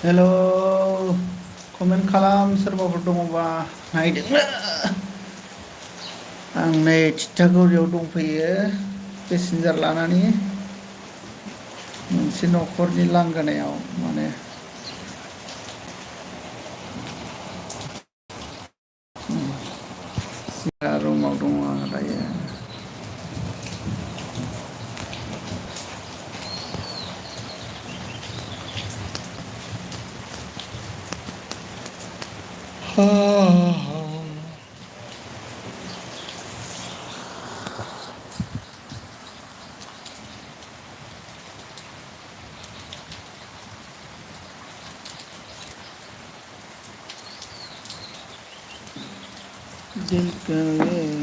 Hello, comment खालाम सोरबाफोर दङबा नायदोंना आं नै थिथागुरियाव दंफैयो पेसेन्जार लानानै मोनसे न'खरनि लांगोनायाव माने रुमाव दङ आं दायो दिल का ये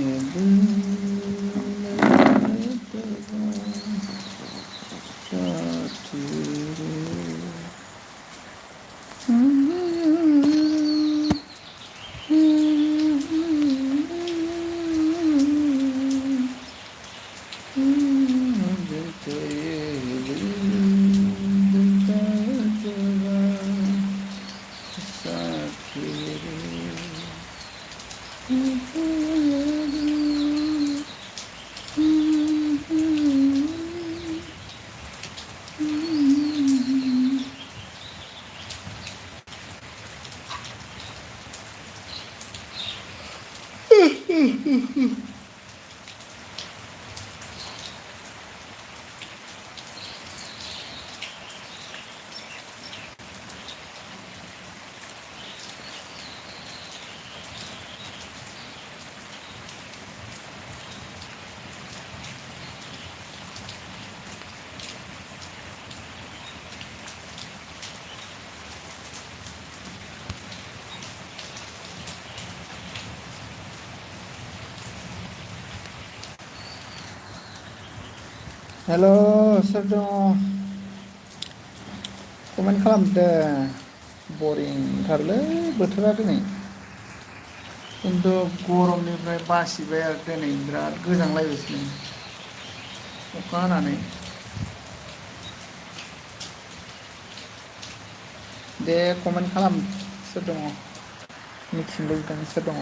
हेलो सोर दङ कमेन्ट खालामदो बरिंथारलै बोथोरा दिनै खिन्थु गरमनिफ्राय बासिबाय आरो दिनै बिराद गोजांलायबायसो अखा हानानै दे कमेन्ट खालाम सोर दङ मिथिनो लुबैदों सोर दङ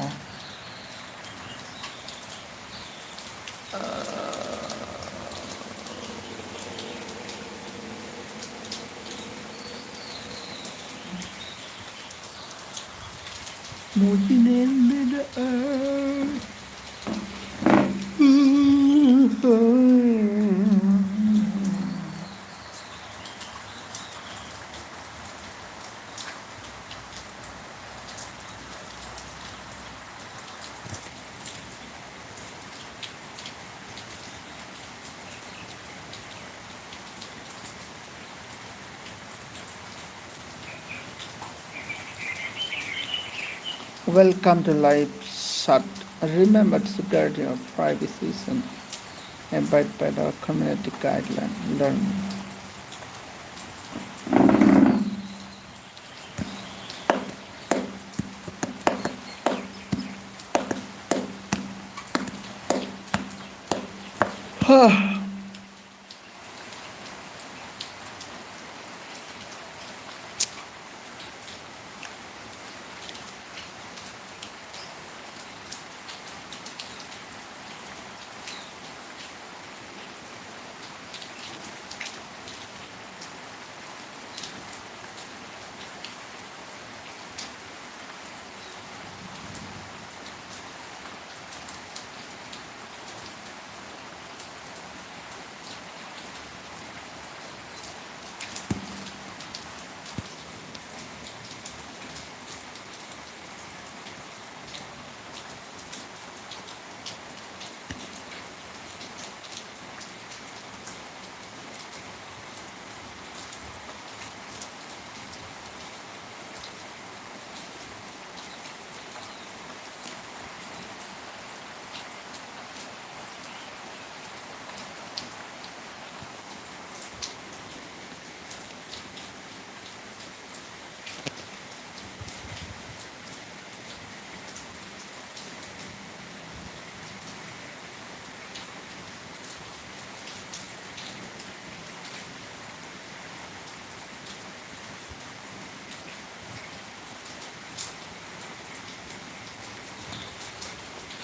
Welcome to live chat. Remember to guard your privacy and abide by the community guideline. Learn.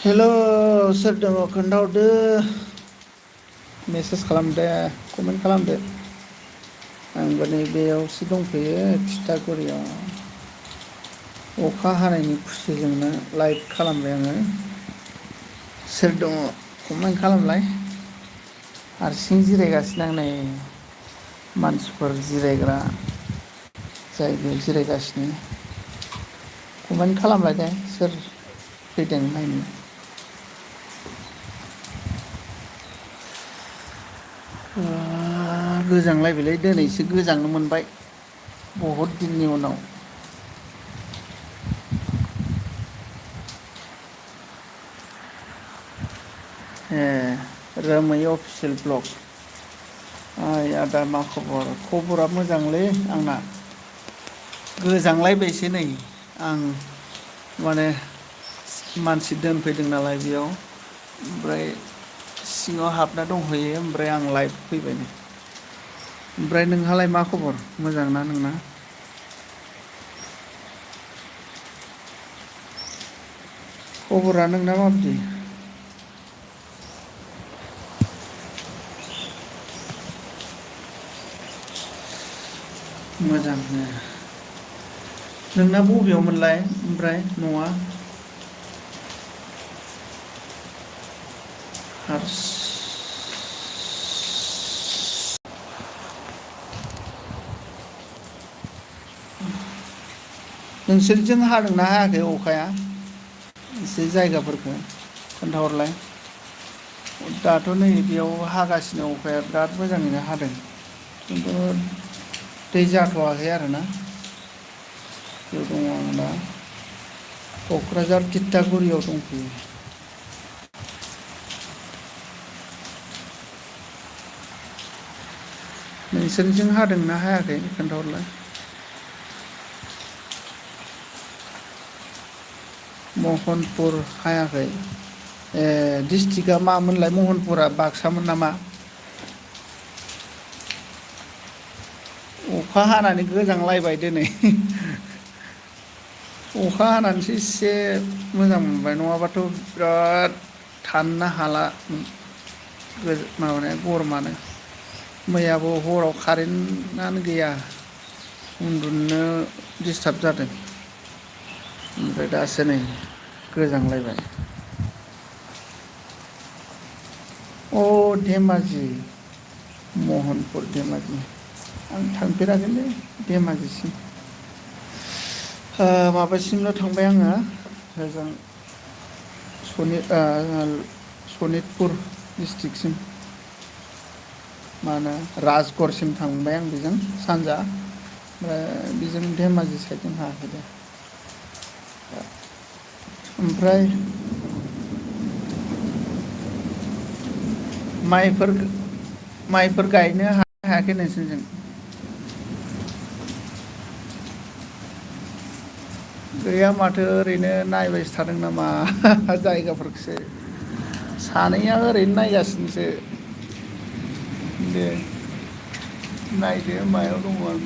हेल' सोर दङ खोन्थाहरदो मेसेज खालामदो कमेन्ट खालामदो आंबो नै बेयावसो दंफैयो थिथागुरियाव अखा हानायनि खुसिजोंनो लाइभ खालामबाय आङो सोर दङ कमेन्ट खालामलाय हारसिं जिरायगासिनो आं नै मानसिफोर जिरायग्रा जायगायाव जिरायगासिनो कमेन्ट खालामलाय दे सोर फैदों नायनो गोजांलायबायलै दिनैसो गोजांनो मोनबाय बहुद दिननि उनाव ए रोमै अफिसियेल ब्लग ओइ आदा मा खबर खबरा मोजांलै आंना गोजांलायबायसो नै आं माने मानसि दोनफैदों नालाय बेयाव ओमफ्राय सिङाव हाबना दंहैयो ओमफ्राय आं लाइभ फैबाय नै ओमफ्राय नोंहालाय मा खबर मोजां ना नोंना खबरा नोंना माबायदि मोजांनो नोंना बबेयावमोनलाय ओमफ्राय न'आ हार्स नोंसोरजों हादोंना हायाखै अखाया एसे जायगाफोरखौ खोन्थाहरलाय दाथ' नै बेयाव हागासिनो अखाया बिराद मोजाङैनो हादों खिन्थु दै जाथ'वाखै आरोना बेयाव दङ आं दा क'क्राझार थिथागुरियाव दंफैयो नोंसोरनिजों हादोंना हायाखै खोन्थाहरलाय महनपुर हायाखै ए डिस्ट्रिक्टआ मामोनलाय महनपुरा बाक्सामोन नामा अखा हानानै गोजांलायबाय दिनै अखा हानानैसो एसे मोजां मोनबाय नङाबाथ' बिराद थानोनो हाला माबानाया गरमानो मैयाबो हराव कारेन्टआनो गैया उन्दुनो दिस्टार्ब जादों ओमफ्राय दासो नै गोजांलायबाय अ धेमाजि महनपुर धेमाजि आं थांफेराखैलै धेमाजिसिम माबासिमल' थांबाय आङो ओजों सनितपुर डिस्ट्रिक्टसिम मा होनो राजगड़सिम थांबाय आं बेजों सानजा ओमफ्राय बेजों धेमाजि साइडजों हायाखै दे ओमफ्राय माइफोर गायनो हायाखै नोंसोरजों गैया माथो ओरैनो नायबायसो थादों नामा जायगाफोरखौसो सानैया ओरैनो नायगासिनोसो दे नायदो मायाव दङ आं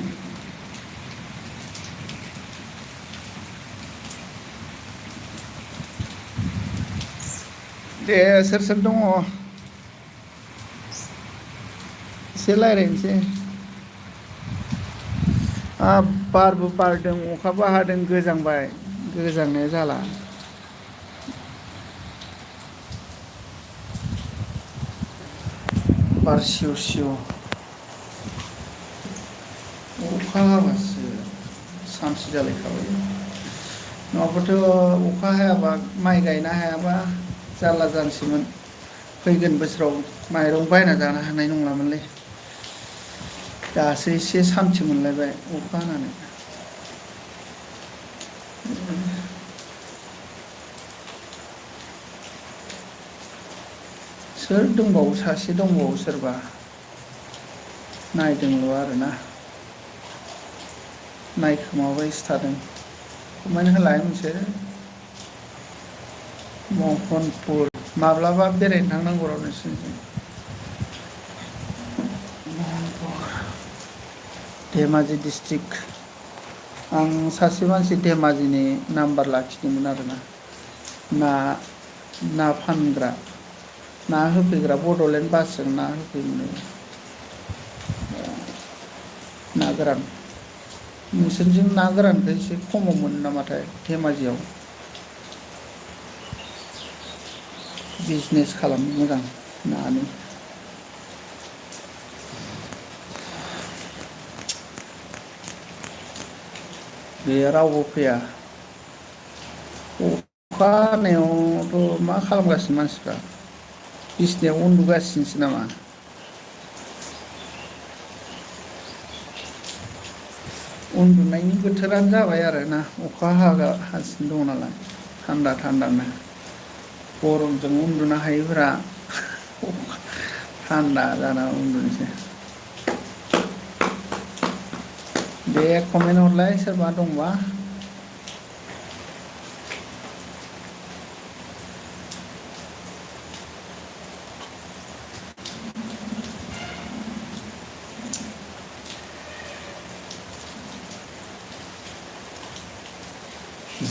दे सोर सोर दङ एसे रायज्लायनोसै बारबो बारदों अखाबो हादों गोजांबाय गोजांनाया जाला बार सिउ सिउ अखा हाबासो सान्थि जालायखाबाय नङाबाथ' अखा हायाबा माइ गायनो हायाबा जारला जानोसैमोन फैगोन बोसोराव माइरं बायना जानो हानाय नंलामोनलै दासो एसे सान्थि मोनलायबाय अखा हानानै सोर दंबावो सासे दंबावो सोरबा नायदोंल' आरोना नायखोमाबायसो थादों कमेन्ट होलाय नोंसोर महनपुर माब्लाबा बेरायनो थांनांगौ र' नोंसोरनिथिं धेमाजि डिस्ट्रिक्ट आं सासे मानसि धेमाजिनि नाम्बार लाखिदोंमोन आरोना ना फानग्रा ना होफैग्रा बड'लेण्ड बासजों ना होफैनो ना गोरान नोंसोरनिजों ना गोरानखौ एसे खमाव मोनो नामाथाय धेमाजियाव बिजनेस खालामनो मोजां नानि बे रावबो फैया अखा हानायावथ' मा खालामगासिनो मानसिफ्रा बिसिनायाव उन्दुगासिनोसो नामा उन्दुनायनि बोथोरानो जाबाय आरोना अखा हागासिनो दङ नालाय थान्दा थान्दानो गरमजों उन्दुनो हायैफोरा थान्दा जाना उन्दुनोसै दे कमेन्ट हरलाय सोरबा दंबा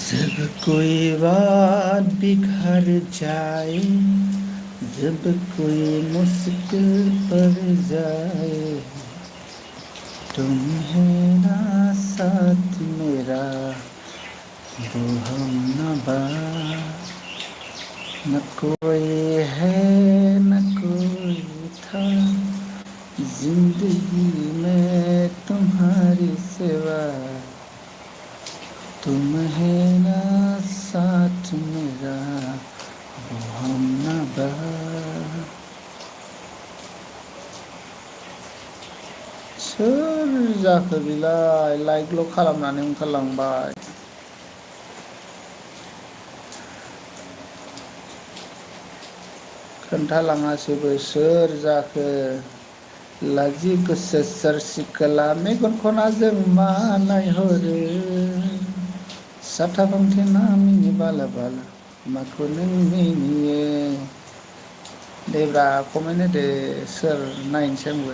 जब कोई बात बिखर जाए जब कोई मुश्किल पड़ जाए तुम है ना साथ मेरा वो हम नबा न कोई है न कोई था जिंदगी में तुम्हारी सिवा तुम है ना साथ मेरा वो हम नबा सोर जाखो बिलाय लाइकल' खालामनानै ओंखारलांबाय खोन्थालाङासैबो सोर जाखो लाजि गोसो सोर सिखोला मेगन खनाजों मा नायहरो साथा मिनि बाला बाला माखौ नों मिनियो देब्रा कमेन्ट होदो सोर नायनोसै आंबो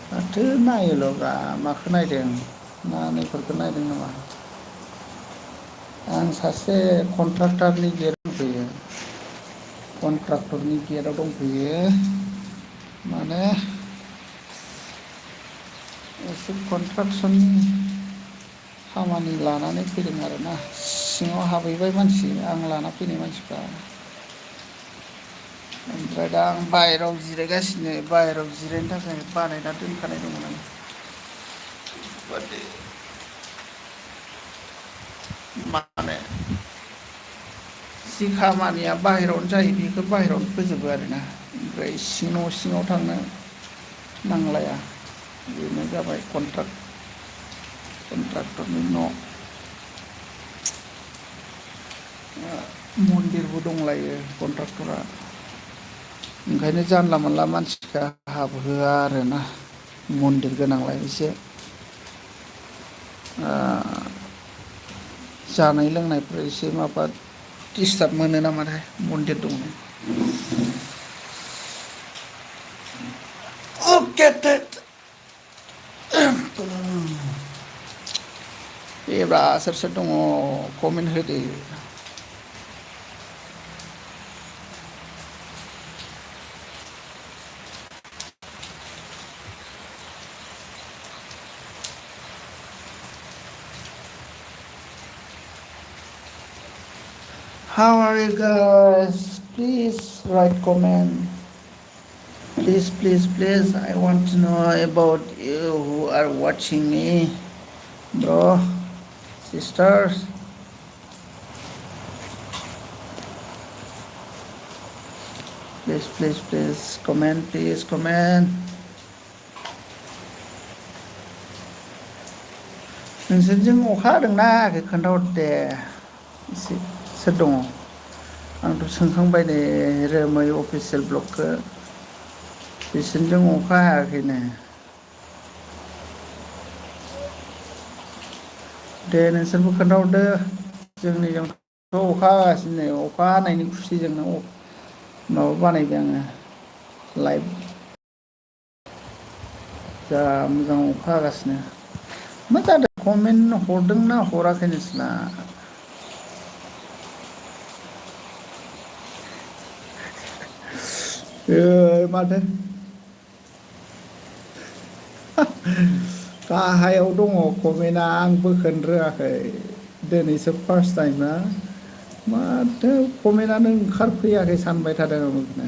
माथो नायोल'ब्रा माखौ नायदों नायनायफोरखौ नायदों नामा आं सासे कन्ट्राक्टारनि गेट दंफैयो कन्ट्राक्टरनि गेटआव दंफैयो माने एसे कन्ट्राक्सननि खामानि लानानै फैदों आरोना सिङाव हाबहैबाय मानसि आं लाना फैनाय मानसिफ्रा ओमफ्राय दा आं बाहेरायाव जिरायगासिनो बाहेरायाव जिरायनो थाखाय बानायना दोनखानाय दंमोन आं माने जि खामानिया बाहेरायावनो जायो बेखौ बाहेरायावनो फोजोबो आरोना ओमफ्राय न' सिङाव थांनो नांलाया बेनो जाबाय कन्ट्राक्टरनि न' मन्दिरबो दंलायो कन्ट्राक्टरा ओंखायनो जानला मोनला मानसिखौ हाबहोआ आरोना मन्दिर गोनांलाय एसे जानाय लोंनायफोर एसे माबा डिस्टार्ब मोनो नामाथाय मन्दिर दङ अके बेब्रा सोर सोर दङ कमेन्ट होदो How are you guys? Please write comment. Please. I want to know about you who are watching me, bro, sisters. Please comment. Please comment. नोंसोरजों अखा हादोंना हायाखै खोन्थाहरदे एसे सोर दङ आंथ' सोंखांबाय नै रोमै अफिसियेल ब्लगखौ बिसोरजों अखा हायाखैनो दे नोंसोरबो खोन्थाहरदो जोंनिजोंथ' अखा हागासिनो अखा हानायनि खुसिजोंनो माबा बानायबाय आङो लाइभ जा मोजां अखा हागासिनो मा जादों कमेन्ट हरदोंना हराखै नोंसोरना माथो गाहायाव दङ कमेन्टआ आं बोखोनो रोङाखै दिनैसो फार्स्ट टाइम ना माथो कमेन्टआनो ओंखारफैयाखै सानबाय थादों आं बेखौनो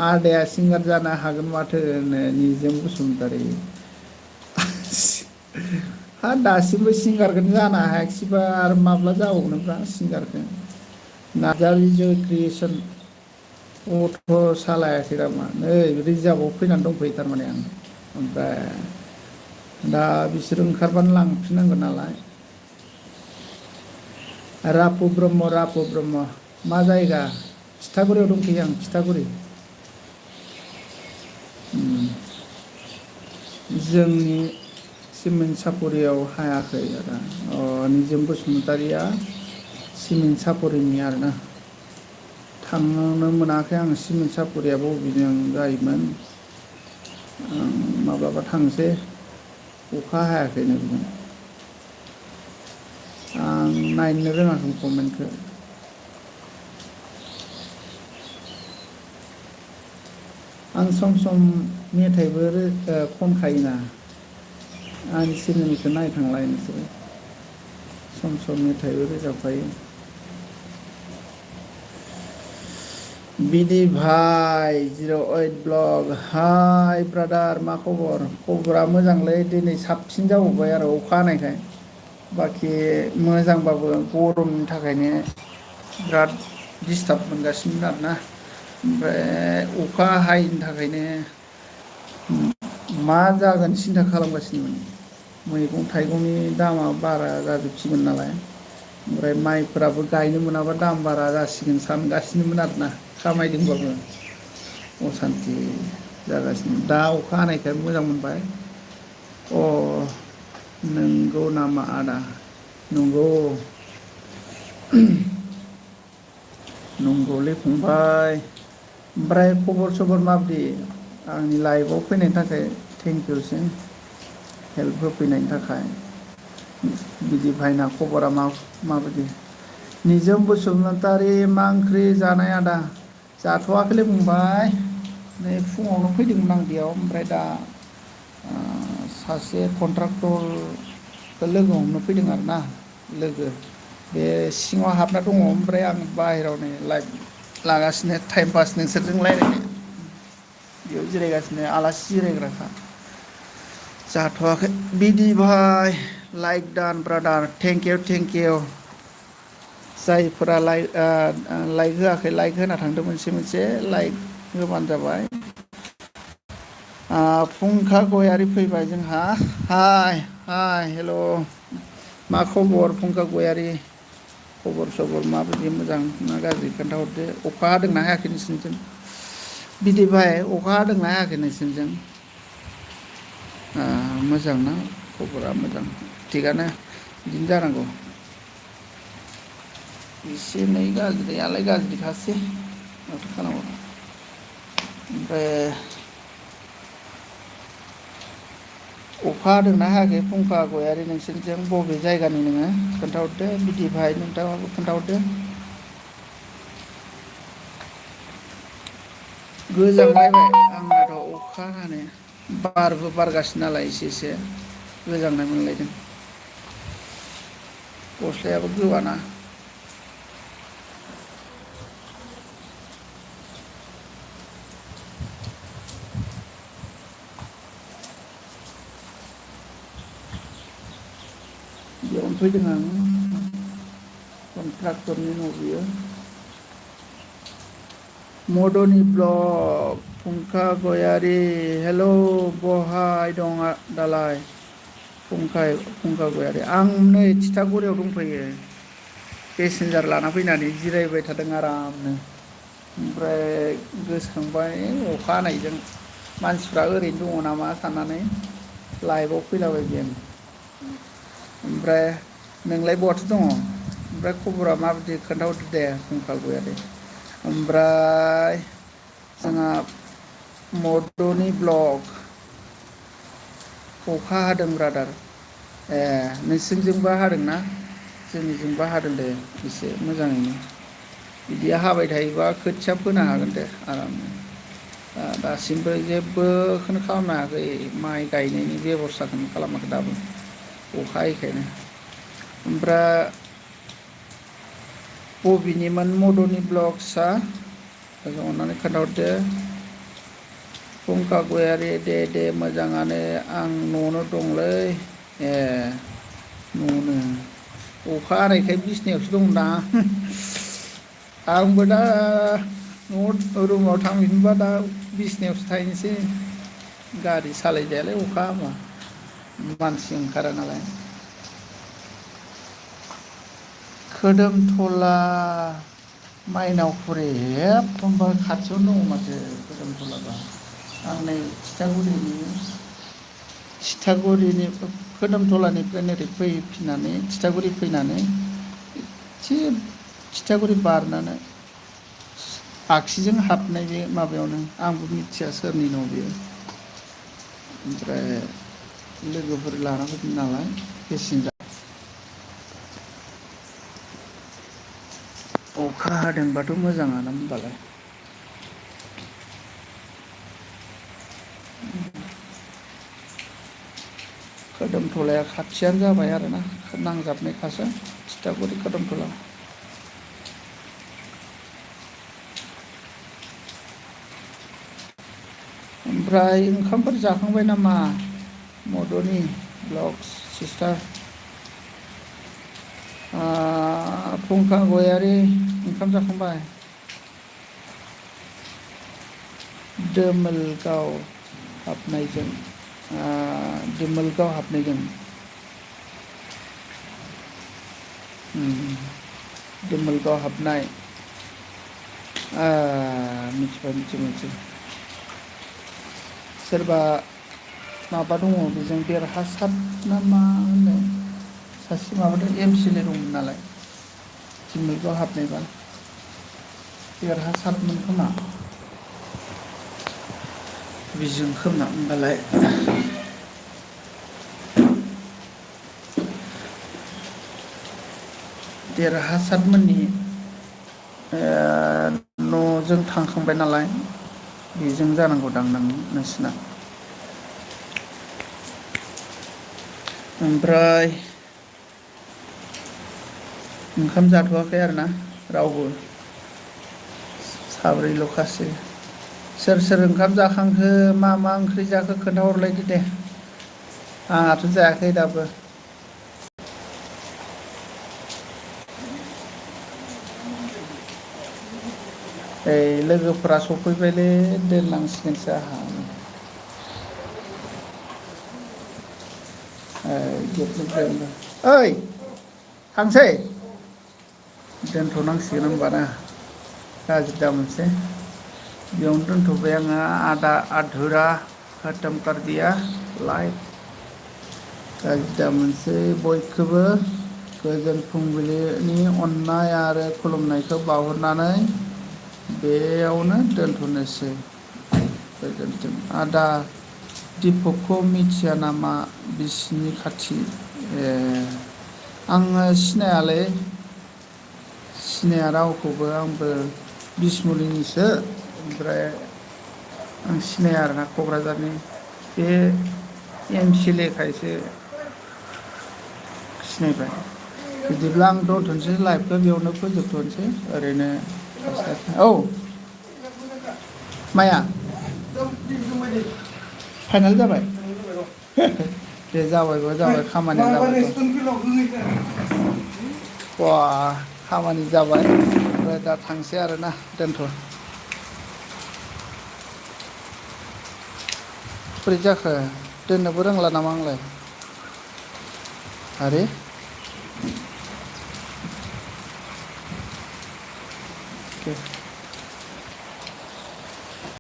आदाया सिंगार जानो हागोन माथो होनो निजोम बसुमतारी हा दासिमबो सिंगारखौनो जानो हायाखिसैबा आरो माब्ला जाबावनोब्रा सिंगारखौ नार्जारि जय क्रियेसन अट' सालायाखै नामा नै रिजार्भआव फैनानै दंफैयो थारमाने आं ओमफ्राय दा बिसोर ओंखारबानो लांफिननांगोन नालाय रापु ब्रह्म रापु ब्रह्म मा जायगा थिथागुरियाव दंफैयो आं थिथागुरि जोंनि सिमेन्ट सापरियाव हायाखै आदा निजोम बसुमतारिया सिमेन्ट सापरिनि आरोना थांनो मोनाखै आं सिमेन्ट सापरिया बबेजों जायोमोन माब्लाबा थांसै अखा हायाखैनो बेजों आं नायनो रोङाखै कमेन्टखौ आं सम सम मेथाइबो खनखायोना आंनि चेनेलखौ नायखांलाय नोंसोरो सम सम मेथाइबो रोजाबफायो बिदि भाइ 08 ब्लग हाय ब्रादार मा खबर खबरा मोजांलै दिनै साबसिन जाबावबाय आरो अखा हानायखाय बाखि मोजांबाबो गरमनि थाखायनो बिराद दिस्टार्ब मोनगासिनो आरोना ओमफ्राय अखा हायैनि थाखायनो मा जागोन सिन्था खालामगासिनोमोन मैगं थाइगंनि दामा बारा जाजोबसिगोन नालाय ओमफ्राय माइफोराबो गायनो मोनाबा दाम बारा जासिगोन सानगासिनोमोन आरोना खामायदोंबाबो असान्थि जागासिनो दा अखा हानायखाय मोजां मोनबाय अ नंगौ नामा आदा नंगौ नंगौलै फंबाय ओमफ्राय खबर सबर माबायदि आंनि लाइफआव फैनायनि थाखाय थेंकिउसै हेल्प होफैनायनि थाखाय बिदि भाइना खबरा माबायदि निजोम बसुमतारी मा ओंख्रि जानाय आदा जाथ'वाखैलै फंबाय नै फुङावनो फैदोंमोन आं बेयाव ओमफ्राय दा सासे कन्ट्राक्टरखौ लोगो हमनो फैदों आरोना लोगो बे सिङाव हाबना दङ ओमफ्राय आं बाहेरायाव नै लाइट लागासिनो टाइम पास नोंसोरजों रायज्लायनो बेयाव जिरायगासिनो आलासि जिरायग्राखा जाथ'वाखै बिदि भाइ लाइक दान ब्रादार थेंकिउ जायफोरा लाइक होआखै लाइक होना थांदों मोनसे लाइक होबानो जाबाय फुंखा गयारि फैबाय जोंहा हाय हेल' मा खबर फुंखा गयारि खबर सबर माबायदि मोजां ना गाज्रि खोन्थाहरदो अखा हादोंना हायाखै नोंसोरनिथिं बिदि भाइ अखा हादोंना हायाखै नोंसोरनिथिं मोजां ना खबरा मोजां थिगानो बिदिनो जानांगौ एसे एनै गाज्रियालाय गाज्रिखासै माथो खालामबावनो ओमफ्राय अखा हादोंना हायाखै फुंखा गयारि नोंसोरनिजों बबे जायगानि नोङो खोन्थाहरदो बिदि भाइ नोंथाङाबो खोन्थाहरदो गोजांलायबाय आंनाथ' अखा हानानै बारबो बारगासिनो नालाय एसे गोजांनाय मोनलायदों गस्लायाबो गोबाना बेयावनो फैदों आं कन्ट्राक्टरनि न' बियो मदनि ब्लग फुंखा गयारि हेल' बहाय दं दालाय फुंखा गयारि आं नै थिथागुरियाव दंफैयो पेसेन्जार लाना फैनानै जिरायबाय थादों आरामनो ओमफ्राय गोसोखांबाय अखा हानायजों मानसिफ्रा ओरैनो दङ नामा साननानै लाइभआव फैलाबायबाय आं ओमफ्राय नोंलाय बहाथो दङ ओमफ्राय खबरा माबायदि खोन्थाहरदो दे फुंखा गयारि ओमफ्राय जोंहा मदनि ब्लग अखा हादों ब्रादार ए नोंसिनिजोंबो हादोंना जोंनिजोंबो हादों दे एसे मोजाङैनो बिदि हाबाय थायोबा खोथिया फोनो हागोन दे आरामनो दासिमबो जेबोखौनो खालामनो हायाखै माइ गायनायनि बेब'स्थाखौनो खालामाखै दाबो अखा हायैखायनो। ओमफ्राय बबेनिमोन मद'नि ब्लग्सआ अननानै खोन्थाहरदो। फुंखा गयारि दे मोजाङानो आं न'आवनो दंलै। ए न'आवनो अखा हानायखाय बिसनायावसो दं दां। आंबो दा न'आव रुमाव थांफिनबा दा बिसनायावसो थाहैनोसै। गारि सालायजायालै अखा हाबा मानसि ओंखारा नालाय। खोदोमथला माइनावपुरि एकदमबारे खाथियावनो दङ माथो खोदोमथलाबा। आं नै थिथागुरिनि खोदोमथलानिफ्राय ओरै फैफिननानै थिथागुरि फैनानै एसे थिथागुरि बारनानै आगसिजों हाबनाय बे माबायावनो आंबो मिथिया सोरनि न' बेयो। ओमफ्राय लोगोफोर लाना फैदों नालाय पेसेन्जार। अखा हादोंबाथ' मोजाङानो होमबालाय। खोदोमथलाया खाथियानो जाबाय आरोना नांजाबनायखासो थिथागुरि खोदोमथला। ओमफ्राय ओंखामफोर जाखांबाय नामा मद'नि ब्लग्स सिस्टार? फुंखा गयारि ओंखाम जाखांबाय? दोमोलगाव हाबनायजों दोमोलगाव हाबनायजों दोमोलगाव हाबनाय मिथिबाय मिथिबाय। सोरबा माबा दङ बेजों देरहासार ना मा होनो सासे माबादों एम.सि.एल.ए. दंमोन नालाय दोमोलगाव हाबनायबा देरहासारमोन खोमा। बिजों खोमा होमबालाय। देरहासारमोननि न'जों थांखांबाय नालाय बेजों जानांगौदां नोंसिना। ओमफ्राय ओंखाम जाथ'वाखै आरोना रावबो? साब्रैल'खासै। सोर सोर ओंखाम जाखांखो मा मा ओंख्रि जाखो खोन्थाहरलायदो दे। आंहाथ' जायाखै दाबो। लोगोफोरा सफैबायलै दोननांसिगोनसो आंहा। ओइ थांसै दोनथ'नांसिगोन होमबा ना गाज्रि दामोनसै। बेयावनो दोनथ'बाय आङो आदा आधुरा खतम कर दिया लाइफ। गाज्रि दामोनसै बयखौबो गोजोन फुंबिलिनि अननाय आरो खुलुमनायखौ बावहरनानै बेयावनो दोनथ'नोसै गोजोन्थों। आदा दिपकखौ मिथिया नामा बिसिनि खाथि? ए आङो सिनायालै सिनाया रावखौबो आंबो बिसमुरिनिसो ओमफ्राय आं सिनाया आरोना क'क्राझारनि बे एम.सि.एल.ए. खायसो सिनायबाय। बिदिब्ला आं दोनथ'नोसै लाइभखौ बेयावनो फोजोबथ'नोसै ओरैनो औ माया फाइनाल जाबाय? दे जाबायबा जाबाय खामानिया जाबाय। बा खामानि जाबाय ओमफ्राय दा थांसै आरोना दोनथ'। बोरै जाखो दोननोबो रोंला नामा आंलाय? आरे